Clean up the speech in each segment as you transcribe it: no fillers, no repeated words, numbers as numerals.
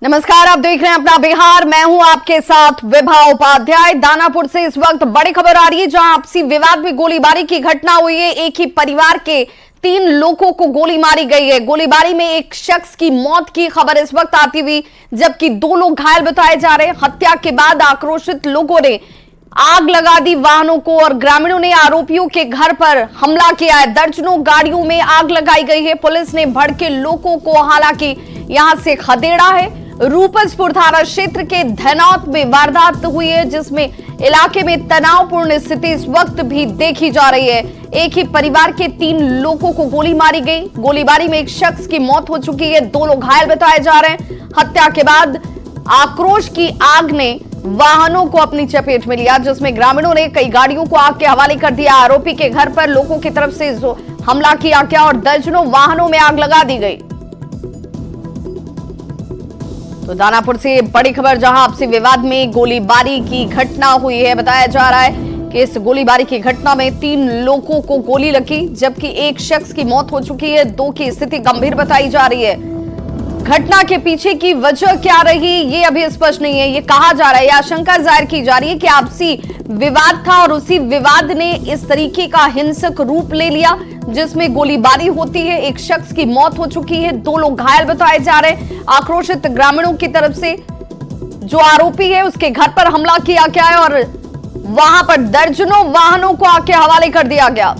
नमस्कार, आप देख रहे हैं अपना बिहार। मैं हूं आपके साथ विभा उपाध्याय। दानापुर से इस वक्त बड़ी खबर आ रही है, जहां आपसी विवाद में गोलीबारी की घटना हुई है। एक ही परिवार के 3 लोगों को गोली मारी गई है। गोलीबारी में एक शख्स की मौत की खबर इस वक्त आती हुई, जबकि 2 लोग घायल बताए जा रहे हैं। हत्या के बाद आक्रोशित लोगों ने आग लगा दी वाहनों को और ग्रामीणों ने आरोपियों के घर पर हमला किया है। दर्जनों गाड़ियों में आग लगाई गई है। पुलिस ने भड़के लोगों को हालांकि यहां से खदेड़ा है। रूपसपुर थाना क्षेत्र के धनौत में वारदात हुई है, जिसमें इलाके में तनावपूर्ण स्थिति इस वक्त भी देखी जा रही है। एक ही परिवार के 3 लोगों को गोली मारी गई। गोलीबारी में एक शख्स की मौत हो चुकी है, 2 लोग घायल बताए जा रहे हैं। हत्या के बाद आक्रोश की आग ने वाहनों को अपनी चपेट में लिया, जिसमें ग्रामीणों ने कई गाड़ियों को आग के हवाले कर दिया। आरोपी के घर पर लोगों की तरफ से हमला किया गया और दर्जनों वाहनों में आग लगा दी गई। तो दानापुर से बड़ी खबर, जहां आपसी विवाद में गोलीबारी की घटना हुई है। बताया जा रहा है कि इस गोलीबारी की घटना में 3 लोगों को गोली लगी, जबकि एक शख्स की मौत हो चुकी है। 2 की स्थिति गंभीर बताई जा रही है। घटना के पीछे की वजह क्या रही, ये अभी स्पष्ट नहीं है। ये कहा जा रहा है, यह आशंका जाहिर की जा रही है कि आपसी विवाद था और उसी विवाद ने इस तरीके का हिंसक रूप ले लिया, जिसमें गोलीबारी होती है। एक शख्स की मौत हो चुकी है, 2 लोग घायल बताए जा रहे हैं। आक्रोशित ग्रामीणों की तरफ से जो आरोपी है उसके घर पर हमला किया गया है और वहां पर दर्जनों वाहनों को आग के हवाले कर दिया गया।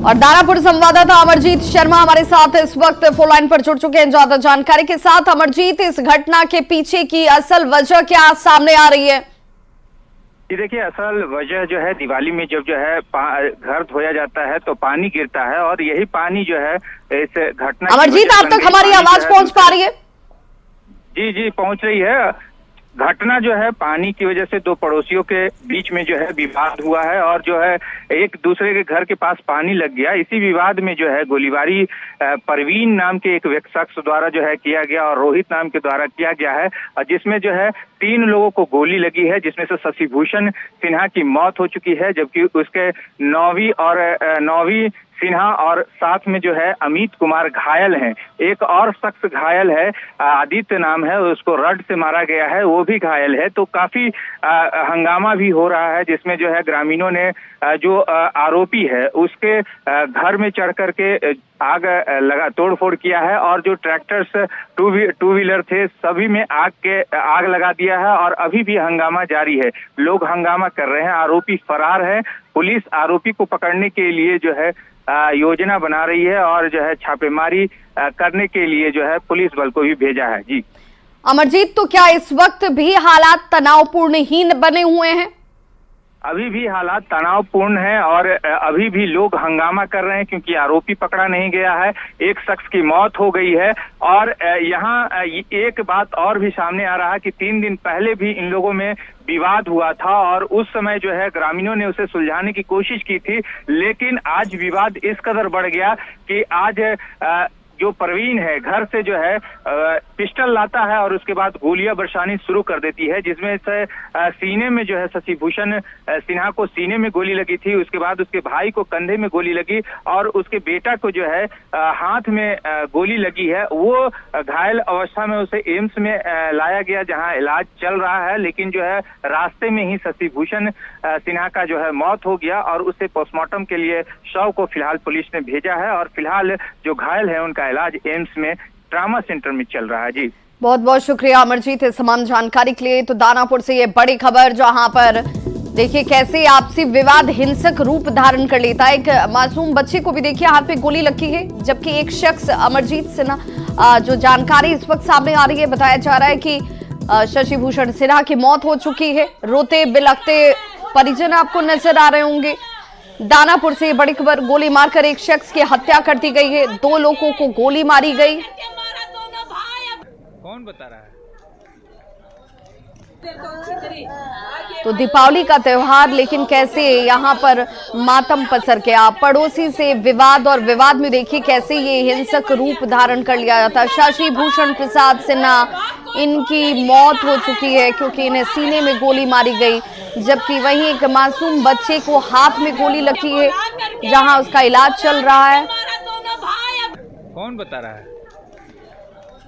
और दानापुर संवाददाता अमरजीत शर्मा हमारे साथ इस वक्त फोन लाइन पर जुड़ चुके हैं ज्यादा जानकारी के साथ। अमरजीत, इस घटना के पीछे की असल वजह क्या सामने आ रही है? जी देखिए, असल वजह जो है, दिवाली में जब जो है घर धोया जाता है तो पानी गिरता है और यही पानी जो है इस घटना। अमरजीत, आप तक हमारी आवाज पहुंच पा रही है? जी पहुंच रही है। घटना जो है पानी की वजह से 2 पड़ोसियों के बीच में जो है विवाद हुआ है और जो है एक दूसरे के घर के पास पानी लग गया। इसी विवाद में जो है गोलीबारी परवीन नाम के एक शख्स द्वारा जो है किया गया और रोहित नाम के द्वारा किया गया है, जिसमें जो है 3 लोगों को गोली लगी है, जिसमें से शशिभूषण सिन्हा की मौत हो चुकी है, जबकि उसके 9वीं सिन्हा और साथ में जो है अमित कुमार घायल हैं। एक और शख्स घायल है, आदित्य नाम है, उसको रड से मारा गया है, वो भी घायल है। तो काफी हंगामा भी हो रहा है, जिसमें जो है ग्रामीणों ने जो आरोपी है उसके घर में चढ़ करके आग लगा तोड़फोड़ किया है और जो ट्रैक्टर्स 2 व्हीलर थे सभी में आग लगा दिया है और अभी भी हंगामा जारी है। लोग हंगामा कर रहे हैं। आरोपी फरार है। पुलिस आरोपी को पकड़ने के लिए जो है योजना बना रही है और जो है छापेमारी करने के लिए जो है पुलिस बल को भी भेजा है। जी अमरजीत, तो क्या इस वक्त भी हालात तनावपूर्ण ही बने हुए हैं? अभी भी हालात तनावपूर्ण हैं और अभी भी लोग हंगामा कर रहे हैं, क्योंकि आरोपी पकड़ा नहीं गया है। एक शख्स की मौत हो गई है और यहाँ एक बात और भी सामने आ रहा है कि 3 दिन पहले भी इन लोगों में विवाद हुआ था और उस समय जो है ग्रामीणों ने उसे सुलझाने की कोशिश की थी, लेकिन आज विवाद इस कदर बढ़ गया कि आज जो परवीन है घर से जो है पिस्टल लाता है और उसके बाद गोलियां बरसानी शुरू कर देती है, जिसमें से सीने में जो है शशिभूषण सिन्हा को सीने में गोली लगी थी, उसके बाद उसके भाई को कंधे में गोली लगी और उसके बेटा को जो है हाथ में गोली लगी है। वो घायल अवस्था में उसे एम्स में लाया गया, जहां इलाज चल रहा है, लेकिन जो है रास्ते में ही शशिभूषण सिन्हा का जो है मौत हो गया और उसे पोस्टमार्टम के लिए शव को फिलहाल पुलिस ने भेजा है और फिलहाल जो घायल है उनका इलाज एम्स में ट्रामा सेंटर में चल रहा है। जी बहुत बहुत शुक्रिया अमरजीत इस तमाम जानकारी के लिए। तो दानापुर से ये बड़ी खबर, जहां पर देखिए कैसे आपसी विवाद हिंसक रूप धारण कर लेता है। एक मासूम बच्चे को भी देखिए हाथ पे गोली लगी है, जबकि एक शख्स अमरजीत सिन्हा, जो जानकारी इस वक्त सामने आ रही है, बताया जा रहा है कि शशिभूषण सिन्हा की मौत हो चुकी है। रोते बिलखते परिजन आपको नजर आ रहे होंगे। दानापुर से बड़ी खबर, गोली मारकर एक शख्स की हत्या कर दी गई है। 2 लोगों को गोली मारी गई। कौन बता रहा है? तो दीपावली का त्योहार, लेकिन कैसे यहाँ पर मातम पसर गया। पड़ोसी से विवाद और विवाद में देखिए कैसे ये हिंसक रूप धारण कर लिया जाता है। शशिभूषण प्रसाद सिन्हा, इनकी मौत हो चुकी है क्योंकि इन्हें सीने में गोली मारी गई, जबकि वहीं एक मासूम बच्चे को हाथ में गोली लगी है, जहां उसका इलाज चल रहा है। कौन बता रहा है?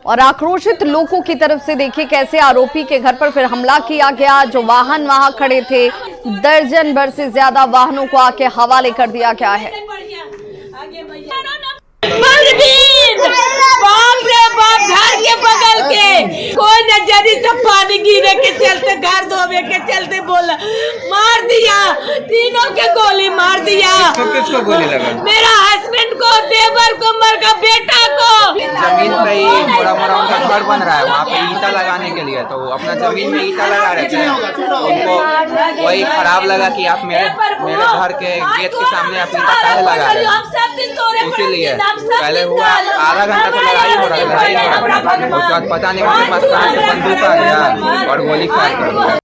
और आक्रोशित लोगों की तरफ से देखिए कैसे आरोपी के घर पर फिर हमला किया गया। जो वाहन वहां खड़े थे, दर्जन भर से ज्यादा वाहनों को आके हवाले कर दिया गया है। बाप रे बाप, घर के बगल के कोई नजरी से पानी गिरे के चलते, घर धोबे के चलते बोला मार दिया, तीनों के गोली मार दिया। किसको गोली लगा? मेरा हस्बैंड को, देवर को, मर का बेटा को। जमीन पे ही बड़ा बड़ा उनका घर बन रहा है, वहाँ पे ईटा लगाने के लिए, तो वो अपना जमीन में ईटा लगा रहे थे। उनको वही खराब लगा कि आप मेरे घर के गेट के सामने आप ईटा काहे लगा रहे हैं, इसीलिए पहले हुआ आधा घंटा से लड़ाई हो रहा है। उसके बाद पता नहीं उनके पास कहाँ से बंदूक आ गया और गोली फायर कर दिया।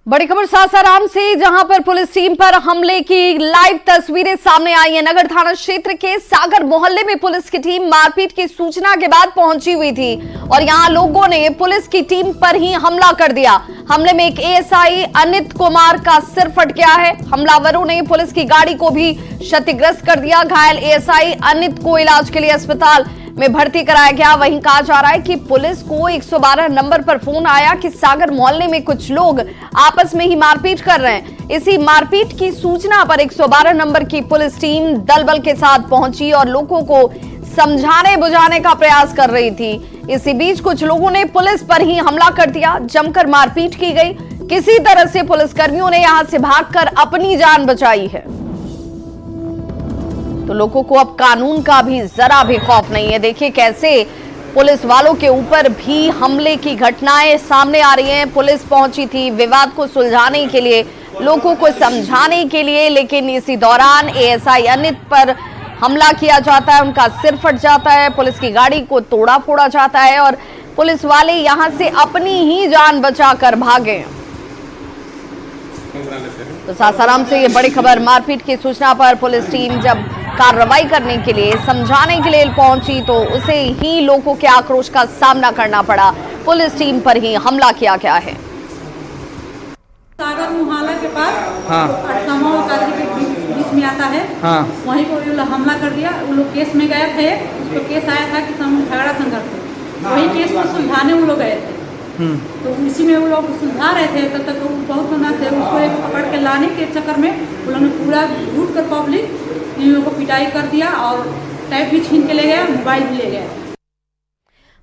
बड़ी खबर सासाराम से, जहां पर पुलिस टीम पर हमले की लाइव तस्वीरें सामने आई हैं। नगर थाना क्षेत्र के सागर मोहल्ले में पुलिस की टीम मारपीट की सूचना के बाद पहुंची हुई थी और यहां लोगों ने पुलिस की टीम पर ही हमला कर दिया। हमले में एक एएसआई अनित कुमार का सिर फट गया है। हमलावरों ने पुलिस की गाड़ी को भी क्षतिग्रस्त कर दिया। घायल एएसआई अनित को इलाज के लिए अस्पताल में भर्ती कराया गया। वहीं कहा जा रहा है कि पुलिस को 112 नंबर पर फोन आया कि सागर मोहल्ले में कुछ लोग आपस में ही मारपीट कर रहे हैं। इसी मारपीट की सूचना पर 112 नंबर की पुलिस टीम दल बल के साथ पहुंची और लोगों को समझाने बुझाने का प्रयास कर रही थी। इसी बीच कुछ लोगों ने पुलिस पर ही हमला कर दिया, जमकर मारपीट की गई। किसी तरह से पुलिसकर्मियों ने यहां से भागकर अपनी जान बचाई है। तो लोगों को अब कानून का भी जरा भी खौफ नहीं है। देखिए कैसे पुलिस वालों के ऊपर भी हमले की घटनाएं सामने आ रही हैं। पुलिस पहुंची थी विवाद को सुलझाने के लिए, लोगों को समझाने के लिए, लेकिन इसी दौरान एएसआई अनित पर हमला किया जाता है, उनका सिर फट जाता है, पुलिस की गाड़ी को तोड़ा फोड़ा जाता है और पुलिस वाले यहां से अपनी ही जान बचाकर भागे। तो सासाराम से ये बड़ी खबर, मारपीट की सूचना पर पुलिस टीम जब कार्रवाई करने के लिए, समझाने के लिए पहुंची तो उसे ही लोगों के आक्रोश का सामना करना पड़ा। पुलिस टीम पर ही हमला किया गया है। सागर मुहाला के पास हाँ के बीच में आता है, हाँ वहीं पर वो लोग हमला कर दिया। वो लोग केस में गए थे, उसको केस आया था कि झगड़ा संघर्ष, वही केस को सुलझाने वो लोग गए थे। तो इसी में वो लोग सुलझा रहे थे, तब तक बहुत मना थे। उसको एक पकड़ के लाने के चक्कर में वो लोग ने पूरा लूट कर पब्लिक इन लोगों को पिटाई कर दिया और टैब भी छीन के ले गया, मोबाइल भी ले गया।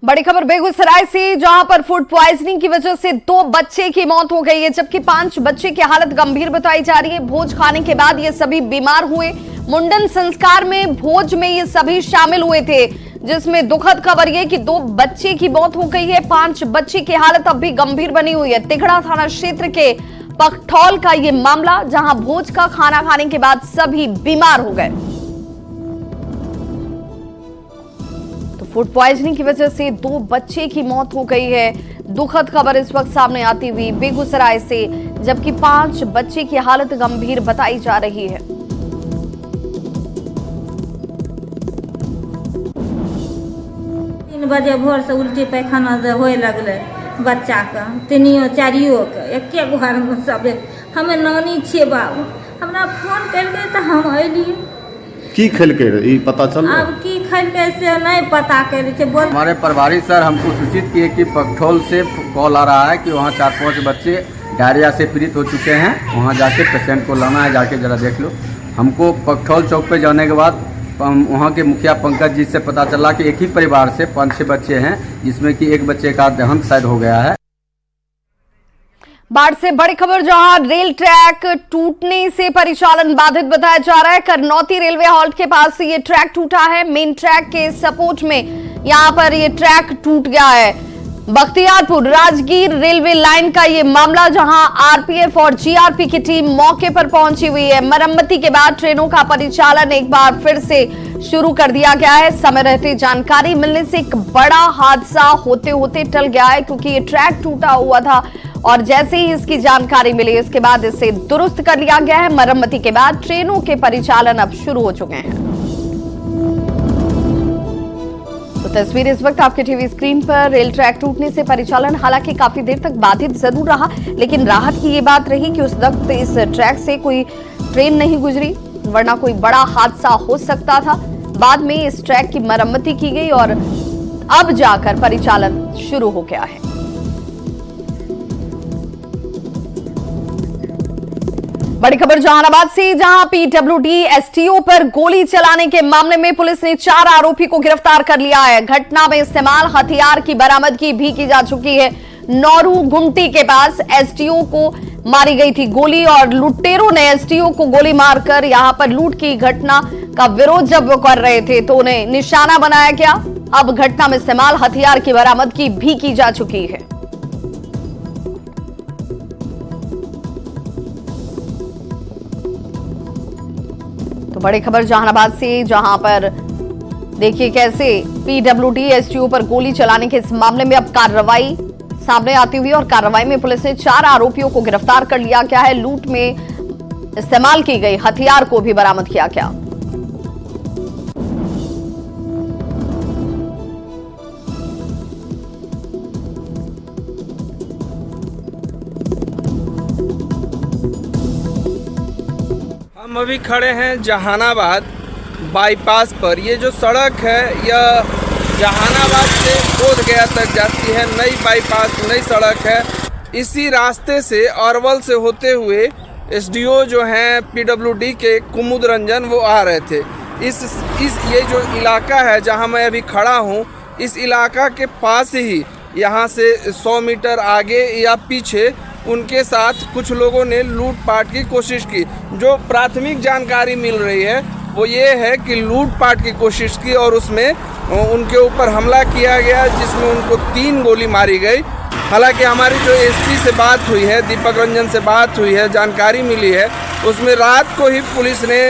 बड़ी खबर बेगूसराय से, जहां पर फूड प्वाइजनिंग की वजह से 2 बच्चे की मौत हो गई है, जबकि 5 बच्चे की हालत गंभीर बताई जा रही है। भोज खाने के बाद ये सभी बीमार हुए। मुंडन संस्कार में भोज में ये सभी शामिल हुए थे, जिसमें दुखद खबर ये कि 2 बच्चे की मौत हो गई है। 5 बच्चे की हालत अब भी गंभीर बनी हुई है। तिघड़ा थाना क्षेत्र के पखठौल का ये मामला, जहां भोज का खाना खाने के बाद सभी बीमार हो गए। तो फूड पॉइजनिंग की वजह से 2 बच्चे की मौत हो गई है। दुखद खबर इस वक्त सामने आती हुई बेगूसराय से, जबकि 5 बच्चे की हालत गंभीर बताई जा रही है। 3 बजे भोर से उल्टी पैखाना होए लगले बच्चा का, तीनियो चारियो के एके घर में सब। हमें नानी छे बाबू, हमरा फोन करके तो हम अलिए। की खेलके ई पता चल? अब की खेलके से नहीं पता करे थे। बोल हमारे प्रभारी सर हमको सूचित किए कि पखठौल से कॉल आ रहा है कि वहाँ 4-5 बच्चे डायरिया से पीड़ित हो चुके हैं, वहाँ जाके पेशेंट को लाना है, जाके जरा देख लो। हमको पखठौल चौक पे जाने के बाद वहाँ के मुखिया पंकज जी से पता चला कि एक ही परिवार से 5-6 बच्चे हैं, जिसमें कि एक बच्चे का देहांत शायद हो गया है। बाढ़ से बड़ी खबर, जहां रेल ट्रैक टूटने से परिचालन बाधित बताया जा रहा है। करनौती रेलवे हॉल्ट के पास से ये ट्रैक टूटा है। मेन ट्रैक के सपोर्ट में यहां पर ये ट्रैक टूट गया है। बख्तियारपुर राजगीर रेलवे लाइन का ये मामला, जहां आरपीएफ और जीआरपी की टीम मौके पर पहुंची हुई है। मरम्मती के बाद ट्रेनों का परिचालन एक बार फिर से शुरू कर दिया गया है। समय रहते जानकारी मिलने से एक बड़ा हादसा होते होते टल गया है, क्योंकि ये ट्रैक टूटा हुआ था और जैसे ही इसकी जानकारी मिली, इसके बाद इसे दुरुस्त कर लिया गया है। मरम्मती के बाद ट्रेनों के परिचालन अब शुरू हो चुके हैं। तो तस्वीर इस वक्त आपके टीवी स्क्रीन पर। रेल ट्रैक टूटने से परिचालन हालांकि काफी देर तक बाधित जरूर रहा, लेकिन राहत की ये बात रही कि उस वक्त इस ट्रैक से कोई ट्रेन नहीं गुजरी, वरना कोई बड़ा हादसा हो सकता था। बाद में इस ट्रैक की मरम्मती की गई और अब जाकर परिचालन शुरू हो गया है। बड़ी खबर जहानाबाद से, जहां पीडब्ल्यूडी एसटीओ पर गोली चलाने के मामले में पुलिस ने 4 आरोपी को गिरफ्तार कर लिया है। घटना में इस्तेमाल हथियार की बरामदगी भी की जा चुकी है। नौरू गुमटी के पास एसटीओ को मारी गई थी गोली और लुटेरों ने एसटीओ को गोली मारकर यहां पर लूट की घटना का विरोध जब वो कर रहे थे तो उन्हें निशाना बनाया गया। अब घटना में इस्तेमाल हथियार की बरामदगी भी की जा चुकी है। तो बड़ी खबर जहानाबाद से, जहां पर देखिए कैसे पीडब्ल्यूडी एसटीओ पर गोली चलाने के इस मामले में अब कार्रवाई सामने आती हुई और कार्रवाई में पुलिस ने 4 आरोपियों को गिरफ्तार कर लिया गया है। लूट में इस्तेमाल की गई हथियार को भी बरामद किया गया। हम अभी खड़े हैं जहानाबाद बाईपास पर। ये जो सड़क है यह जहानाबाद से बोधगया तक जाती है। नई बाईपास, नई सड़क है। इसी रास्ते से अरवल से होते हुए एसडीओ जो हैं पीडब्ल्यूडी के कुमुद रंजन वो आ रहे थे। इस ये जो इलाका है जहां मैं अभी खड़ा हूं, इस इलाका के पास ही यहां से 100 मीटर आगे या पीछे उनके साथ कुछ लोगों ने लूटपाट की कोशिश की। जो प्राथमिक जानकारी मिल रही है वो ये है कि लूटपाट की कोशिश की और उसमें उनके ऊपर हमला किया गया, जिसमें उनको 3 गोली मारी गई। हालांकि हमारी जो एसपी से बात हुई है, दीपक रंजन से बात हुई है, जानकारी मिली है, उसमें रात को ही पुलिस ने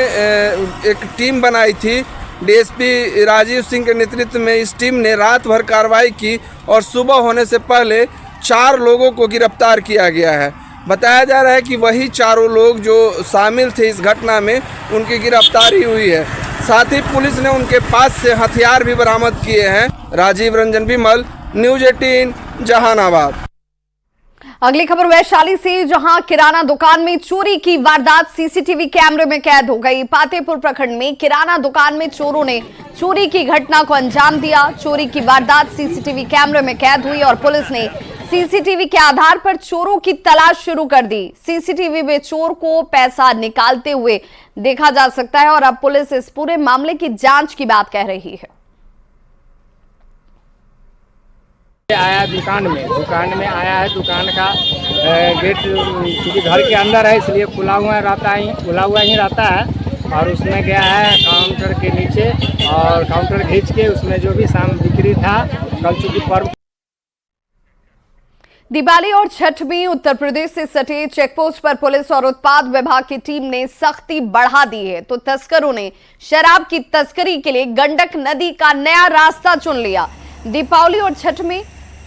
एक टीम बनाई थी। डीएसपी राजीव सिंह के नेतृत्व में इस टीम ने रात भर कार्रवाई की और सुबह होने से पहले 4 लोगों को गिरफ्तार किया गया है। बताया जा रहा है कि वही 4 लोग जो शामिल थे इस घटना में, उनकी गिरफ्तारी हुई है। साथ ही पुलिस ने उनके पास से हथियार भी बरामद किए हैं। राजीव रंजन विमल, न्यूज़ 18 जहानाबाद। अगली खबर वैशाली से, जहां किराना दुकान में चोरी की वारदात सीसीटीवी कैमरे में कैद हो गई। पातेपुर प्रखंड में किराना दुकान में चोरों ने चोरी की घटना को अंजाम दिया। चोरी की वारदात सीसीटीवी कैमरे में कैद हुई और पुलिस ने सीसीटीवी के आधार पर चोरों की तलाश शुरू कर दी। सीसीटीवी में चोर को पैसा निकालते हुए देखा जा सकता है और अब पुलिस इस पूरे मामले की जांच की बात कह रही है। आया दुकान में आया है। दुकान का गेट क्योंकि घर के अंदर है इसलिए खुला हुआ ही रहता है और उसमें गया है काउंटर के नीचे और काउंटर खींच के उसमें जो भी सामान बिक्री था, कल चूंकि पर्व दिवाली और छठ में उत्तर प्रदेश से सटे चेकपोस्ट पर पुलिस और उत्पाद विभाग की टीम ने सख्ती बढ़ा दी है। तो तस्करों ने शराब की तस्करी के लिए गंडक नदी का नया रास्ता चुन लिया। दीपावली और छठ में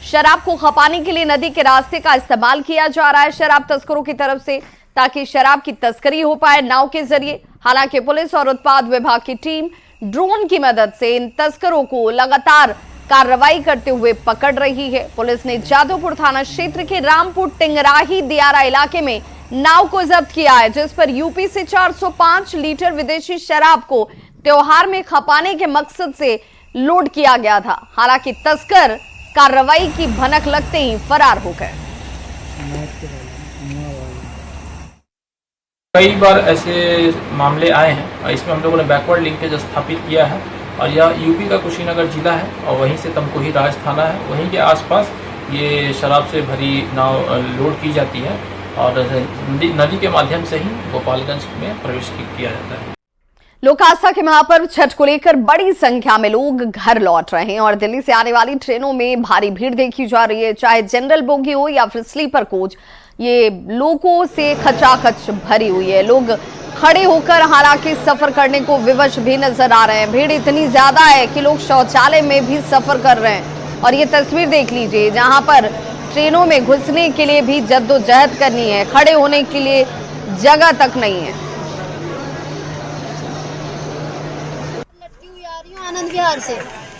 शराब को खपाने के लिए नदी के रास्ते का इस्तेमाल किया जा रहा है शराब तस्करों की तरफ से, ताकि शराब की तस्करी हो पाए नाव के जरिए। हालांकि पुलिस और उत्पाद विभाग की टीम ड्रोन की मदद से इन तस्करों को लगातार कार्रवाई करते हुए पकड़ रही है। पुलिस ने जादवपुर थाना क्षेत्र के रामपुर टिंगराही दियारा इलाके में नाव को जब्त किया है, जिस पर यूपी से 405 लीटर विदेशी शराब को त्योहार में खपाने के मकसद से लोड किया गया था। हालांकि तस्कर कार्रवाई की भनक लगते ही फरार हो गए। कई बार ऐसे मामले आए हैं, इसमें हम लोगों ने बैकवर्ड लिंकेज स्थापित किया है और यह यूपी का कुशीनगर जिला है और वहीं से तमकोही राज थाना है, वहीं के आसपास ये शराब से भरी नाव लोड की जाती है और नदी के माध्यम से ही गोपालगंज में प्रवेश किया जाता है। लोक आस्था के महापर्व छठ को लेकर बड़ी संख्या में लोग घर लौट रहे हैं और दिल्ली से आने वाली ट्रेनों में भारी भीड़ देखी जा रही है। चाहे जनरल बोगी हो या फिर स्लीपर कोच, ये लोगों से खचाखच भरी हुई है। लोग खड़े होकर हालांकि सफर करने को विवश भी नजर आ रहे हैं। भीड़ इतनी ज्यादा है कि लोग शौचालय में भी सफर कर रहे हैं। और ये तस्वीर देख लीजिए, जहां पर ट्रेनों में घुसने के लिए भी जद्दोजहद करनी है, खड़े होने के लिए जगह तक नहीं है। आनंद विहार से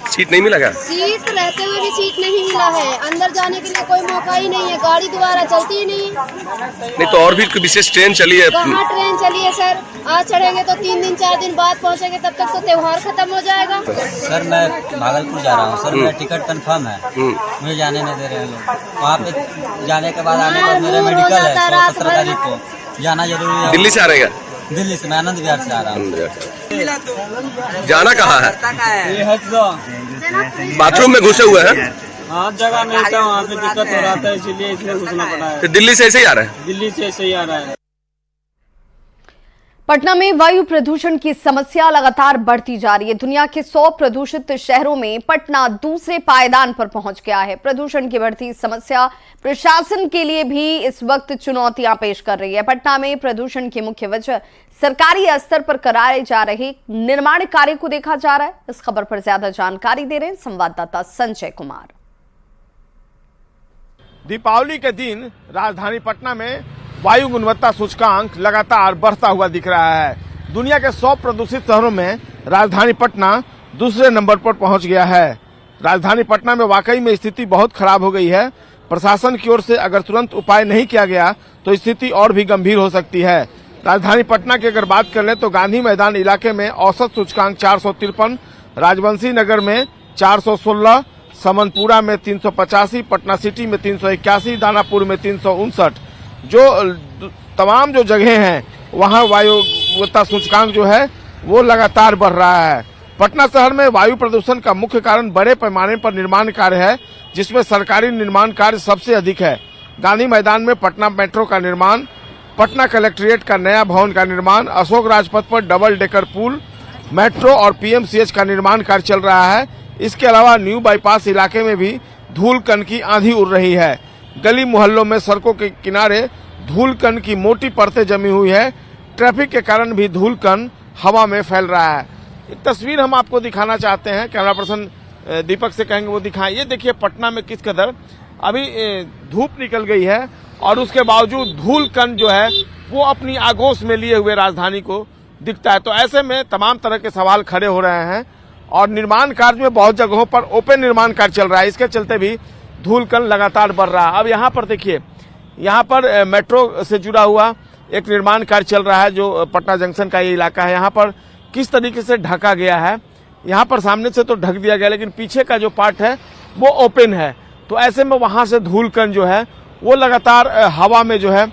सीट नहीं मिला क्या? सीट रहते हुए भी सीट नहीं मिला है, अंदर जाने के लिए कोई मौका ही नहीं है, गाड़ी दोबारा चलती ही नहीं। नहीं तो और भी विशेष ट्रेन चली है? कहाँ ट्रेन चली है सर, आज चढ़ेंगे तो 3 दिन 4 दिन बाद पहुँचेंगे, तब तक तो त्योहार खत्म हो जाएगा। सर मैं भागलपुर जा रहा हूँ सर, मेरा टिकट कंफर्म है, मुझे जाने नहीं दे रहे हैं लोग। वहाँ पे जाने के बाद आने के बाद मेरा मेडिकल है 17 तारीख को, जाना जरूरी है। दिल्ली से आ रहेगा? दिल्ली से, मैं आनंद विहार से आ रहा हूँ। जाना कहाँ है? बाथरूम में घुसे हुए हैं? हाँ, जगह नहीं था, वहाँ पे दिक्कत हो रहा था, इसीलिए इसमें घुसना पड़ा है। तो दिल्ली से ऐसे ही आ रहा है? दिल्ली से ऐसे ही आ रहा है। पटना में वायु प्रदूषण की समस्या लगातार बढ़ती जा रही है। दुनिया के 100 प्रदूषित शहरों में पटना दूसरे पायदान पर पहुंच गया है। प्रदूषण की बढ़ती समस्या प्रशासन के लिए भी इस वक्त चुनौतियां पेश कर रही है। पटना में प्रदूषण की मुख्य वजह सरकारी स्तर पर कराए जा रहे निर्माण कार्य को देखा जा रहा है। इस खबर पर ज्यादा जानकारी दे रहे हैं संवाददाता संजय कुमार। दीपावली के दिन राजधानी पटना में वायु गुणवत्ता सूचकांक लगातार बढ़ता हुआ दिख रहा है। दुनिया के 100 प्रदूषित शहरों में राजधानी पटना दूसरे नंबर पर पहुंच गया है। राजधानी पटना में वाकई में स्थिति बहुत खराब हो गई है। प्रशासन की ओर से अगर तुरंत उपाय नहीं किया गया तो स्थिति और भी गंभीर हो सकती है। राजधानी पटना की अगर बात कर लें तो गांधी मैदान इलाके में औसत सूचकांक 453, राजवंशी नगर में 416, समनपुरा में 385, पटना सिटी में 381, दानापुर में 359, जो तमाम जो जगह हैं वहां वायु गुणवत्ता सूचकांक जो है वो लगातार बढ़ रहा है। पटना शहर में वायु प्रदूषण का मुख्य कारण बड़े पैमाने पर निर्माण कार्य है, जिसमें सरकारी निर्माण कार्य सबसे अधिक है। गांधी मैदान में पटना मेट्रो का निर्माण, पटना कलेक्ट्रेट का नया भवन का निर्माण, अशोक राजपथ पर डबल डेकर पुल, मेट्रो और पीएमसीएच का निर्माण कार्य चल रहा है। इसके अलावा न्यू बाईपास इलाके में भी धूल कण की आंधी उड़ रही है। गली मोहल्लों में सड़कों के किनारे धूल कण की मोटी परतें जमी हुई है। ट्रैफिक के कारण भी धूल कण हवा में फैल रहा है। एक तस्वीर हम आपको दिखाना चाहते हैं, कैमरा पर्सन दीपक से कहेंगे वो दिखाएं। ये देखिए पटना में किस कदर अभी धूप निकल गई है और उसके बावजूद धूल कण जो है वो अपनी आगोश में लिए हुए राजधानी को दिखता है। तो ऐसे में तमाम तरह के सवाल खड़े हो रहे हैं और निर्माण कार्य में बहुत जगहों पर ओपन निर्माण कार्य चल रहा है, इसके चलते भी धूल कण लगातार बढ़ रहा है। अब यहाँ पर देखिए, यहाँ पर मेट्रो से जुड़ा हुआ एक निर्माण कार्य चल रहा है, जो पटना जंक्शन का ये इलाका है। यहाँ पर किस तरीके से ढका गया है, यहाँ पर सामने से तो ढक दिया गया लेकिन पीछे का जो पार्ट है वो ओपन है। तो ऐसे में वहां से धूल कण जो है वो लगातार हवा में जो है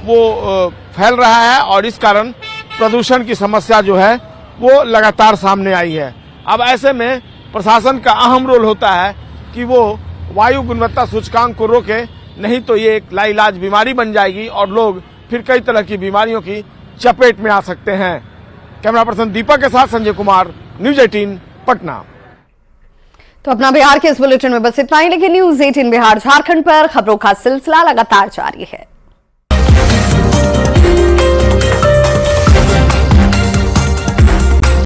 वो फैल रहा है और इस कारण प्रदूषण की समस्या जो है वो लगातार सामने आई है। अब ऐसे में प्रशासन का अहम रोल होता है कि वो वायु गुणवत्ता सूचकांक को रोके, नहीं तो ये एक लाइलाज बीमारी बन जाएगी और लोग फिर कई तरह की बीमारियों की चपेट में आ सकते हैं। कैमरा पर्सन दीपक के साथ संजय कुमार, न्यूज 18 पटना। तो अपना बिहार के इस बुलेटिन में बस इतना ही, लेकिन न्यूज 18 बिहार झारखंड पर खबरों का सिलसिला लगातार जारी है।